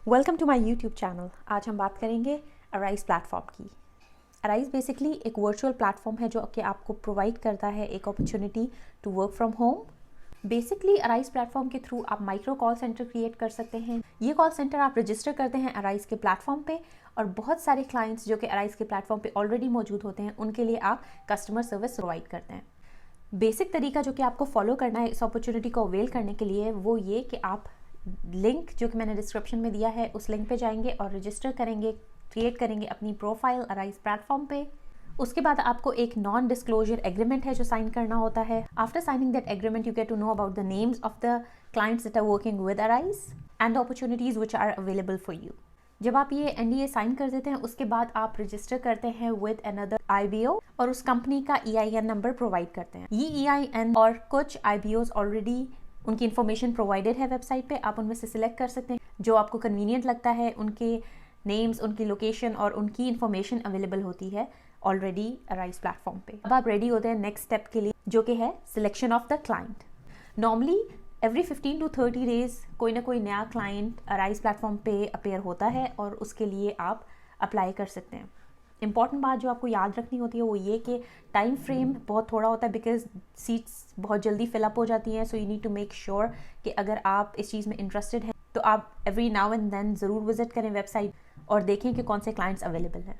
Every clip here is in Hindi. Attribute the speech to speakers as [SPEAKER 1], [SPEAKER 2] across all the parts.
[SPEAKER 1] Welcome to my YouTube channel. आज हम बात करेंगे अराइज प्लेटफॉर्म की। अराइज बेसिकली एक वर्चुअल प्लेटफॉर्म है जो कि आपको प्रोवाइड करता है एक opportunity to work from home. Basically Arise platform के थ्रू आप माइक्रो कॉल सेंटर क्रिएट कर सकते हैं। ये कॉल सेंटर आप रजिस्टर करते हैं अराइज के प्लेटफॉर्म पे और बहुत सारे क्लाइंट्स जो कि अराइज के प्लेटफॉर्म पे ऑलरेडी मौजूद होते हैं उनके लिए आप कस्टमर सर्विस प्रोवाइड करते हैं। बेसिक तरीका जो कि आपको फॉलो करना है इस अपॉर्चुनिटी को अवेल करने के लिए वो ये कि आप लिंक जो कि मैंने डिस्क्रिप्शन में दिया है उस लिंक पे जाएंगे और रजिस्टर करेंगे, क्रिएट करेंगे अपनी प्रोफाइल अराइज प्लेटफॉर्म पे। उसके बाद आपको एक नॉन डिस्क्लोजर एग्रीमेंट है जो साइन करना होता है। After signing that agreement you get to know about the names of the clients that are working with Arise and the opportunities which are available for you. जब आप ये एनडीए साइन कर देते हैं उसके बाद आप रजिस्टर करते हैं विद अनदर आईबीओ और उस कंपनी का EIN नंबर प्रोवाइड करते हैं। ये EIN और कुछ IBOs ऑलरेडी उनकी इन्फॉर्मेशन प्रोवाइडेड है वेबसाइट पे, आप उनमें से सिलेक्ट कर सकते हैं जो आपको कन्वीनियंट लगता है। उनके नेम्स, उनकी लोकेशन और उनकी इन्फॉर्मेशन अवेलेबल होती है ऑलरेडी अराइज प्लेटफॉर्म पे। अब आप रेडी होते हैं नेक्स्ट स्टेप के लिए जो कि है selection of the client. Normally every 15 to 30 days कोई ना कोई नया क्लाइंट अराइज प्लेटफॉर्म पे अपेयर होता है और उसके लिए आप अप्लाई कर सकते हैं। इंपॉर्टेंट बात जो आपको याद रखनी होती है वो ये कि टाइम फ्रेम बहुत थोड़ा होता है बिकॉज सीट्स बहुत जल्दी फिलअप हो जाती हैं। So you need to make sure कि अगर आप इस चीज़ में इंटरेस्टेड हैं तो आप एवरी नाउ एंड देन ज़रूर विजिट करें वेबसाइट और देखें कि कौन से क्लाइंट्स अवेलेबल हैं।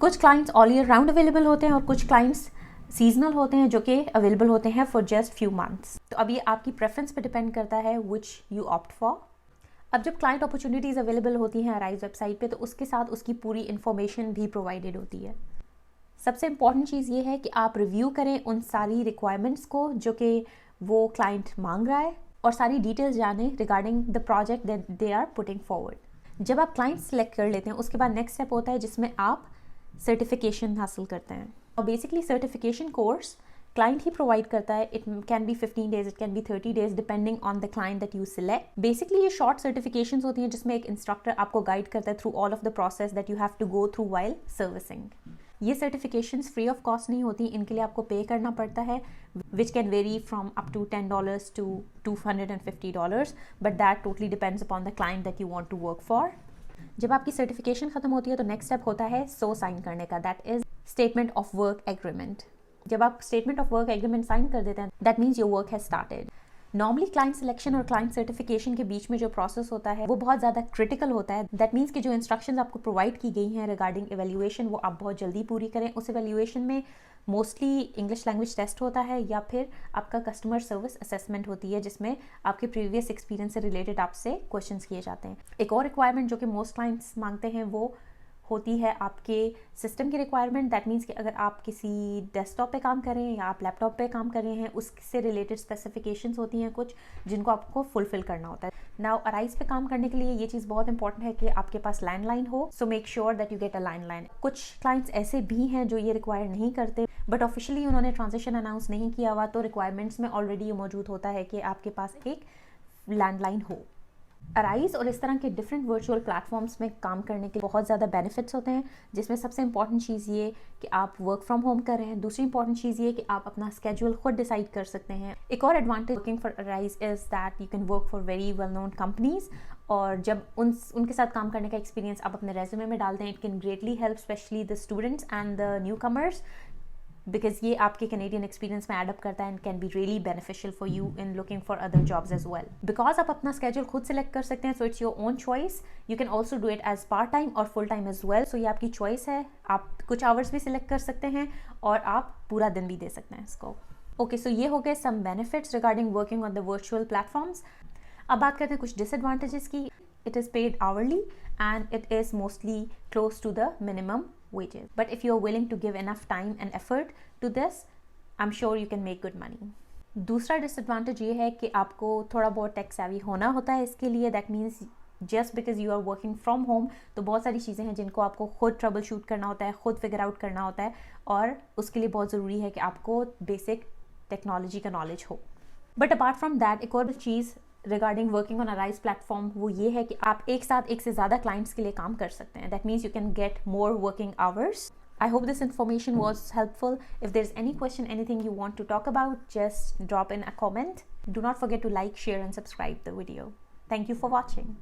[SPEAKER 1] कुछ clients all year round available होते हैं और कुछ क्लाइंट्स सीजनल होते हैं जो कि अवेलेबल होते हैं फॉर जस्ट फ्यू मंथ्स। तो अब ये आपकी प्रेफरेंस पे डिपेंड करता है विच यू ऑप्ट फॉर। अब जब क्लाइंट अपॉर्चुनिटीज़ अवेलेबल होती हैं अराइज वेबसाइट पे तो उसके साथ उसकी पूरी इन्फॉर्मेशन भी प्रोवाइडेड होती है। सबसे इम्पॉर्टेंट चीज़ ये है कि आप रिव्यू करें उन सारी रिक्वायरमेंट्स को जो कि वो क्लाइंट मांग रहा है और सारी डिटेल्स जानें regarding the project that they are putting forward. जब आप क्लाइंट सेलेक्ट कर लेते हैं उसके बाद नेक्स्ट स्टेप होता है जिसमें आप सर्टिफिकेशन हासिल करते हैं। और बेसिकली सर्टिफिकेशन कोर्स क्लाइंट ही प्रोवाइड करता है। It can be 15 days, it can be 30 days depending on the client that you select. Basically ये शॉर्ट सर्टिफिकेशंस होती हैं जिसमें एक इंस्ट्रक्टर आपको गाइड करता है through all of the process that you have to go through while servicing. ये सर्टिफिकेशंस फ्री ऑफ कॉस्ट नहीं होती, इनके लिए आपको पे करना पड़ता है which can vary from up to $10 to $250, but that totally depends upon the client that you want to work for. जब आपकी सर्टिफिकेशन खत्म होती है तो नेक्स्ट स्टेप होता है साइन करने का, that is statement of work agreement. जब आप statement of work agreement sign कर देते हैं that means your work has started. Normally client selection और क्लाइंट सर्टिफिकेशन के बीच में जो प्रोसेस होता है वो बहुत ज़्यादा क्रिटिकल होता है। दैट मीन्स कि जो इंस्ट्रक्शंस आपको प्रोवाइड की गई हैं रिगार्डिंग एवेल्यूएशन वो आप बहुत जल्दी पूरी करें। उस एवेल्यूएशन में मोस्टली इंग्लिश लैंग्वेज टेस्ट होता है या फिर आपका कस्टमर सर्विस असेसमेंट होती है जिसमें आपके प्रीवियस एक्सपीरियंस से रिलेटेड आपसे क्वेश्चंस किए जाते हैं। एक और रिक्वायरमेंट जो कि मोस्ट क्लाइंट्स मांगते हैं वो होती है आपके सिस्टम की रिक्वायरमेंट। दैट मीन्स कि अगर आप किसी डेस्कटॉप पे काम कर रहे हैं या आप लैपटॉप पे काम कर रहे हैं उससे रिलेटेड स्पेसिफिकेशंस होती हैं कुछ जिनको आपको फुलफिल करना होता है। नाउ अराइज पे काम करने के लिए ये चीज़ बहुत इंपॉर्टेंट है कि आपके पास लैंडलाइन हो। So make sure that you get a landline. कुछ क्लाइंट्स ऐसे भी हैं जो ये रिक्वायर नहीं करते बट ऑफिशियली उन्होंने ट्रांजिशन अनाउंस नहीं किया हुआ तो रिक्वायरमेंट्स में ऑलरेडी ये मौजूद होता है कि आपके पास एक लैंडलाइन हो। अराइज और इस तरह के डिफरेंट वर्चुअल प्लेटफॉर्म्स में काम करने के बहुत ज़्यादा बेनिफिट्स होते हैं जिसमें सबसे इंपॉर्टेंट चीज़ ये कि आप वर्क फ्रॉम होम कर रहे हैं। दूसरी इंपॉर्टेंट चीज़ ये कि आप अपना स्केड्यूल खुद डिसाइड कर सकते हैं। एक और advantage working for arise is that you can work for very well known companies और जब उनके साथ काम करने का एक्सपीरियंस आप अपने रेज्यूमे में डालते हैं it can greatly help specially the students and the newcomers because ये आपके कैनेडियन एक्सपीरियंस में एडअप करता है and can be really beneficial for you in looking for other jobs as well. Because आप अपना स्केड्यूल खुद सेलेक्ट कर सकते हैं so it's your own choice. You can also do it as part time और full time as well. So ये आपकी चॉइस है, आप कुछ आवर्स भी सिलेक्ट कर सकते हैं और आप पूरा दिन भी दे सकते हैं इसको। ओके, सो ये हो गए some benefits regarding working on the virtual platforms. अब बात करते हैं कुछ डिसएडवांटेजेस की। It is paid hourly and it is mostly close to the minimum wages, but if you are willing to give enough time and effort to this I'm sure you can make good money. दूसरा डिसएडवांटेज ये है कि आपको थोड़ा बहुत टेक सेवी होना होता है इसके लिए। That means just because you are working from home तो बहुत सारी चीज़ें हैं जिनको आपको खुद ट्रबल शूट करना होता है, खुद फिगर आउट करना होता है और उसके लिए बहुत ज़रूरी है कि आपको बेसिक टेक्नोलॉजी का नॉलेज हो। बट अपार्ट फ्रॉम दैट एक और चीज़ regarding working on Arise platform वो ये है कि आप एक साथ एक से ज़्यादा क्लाइंट्स के लिए काम कर सकते हैं। That means you can get more working hours. I hope this information was helpful. If there's any question, anything you want to talk about, just drop in a comment. Do not forget to like, share and subscribe the video. Thank you for watching.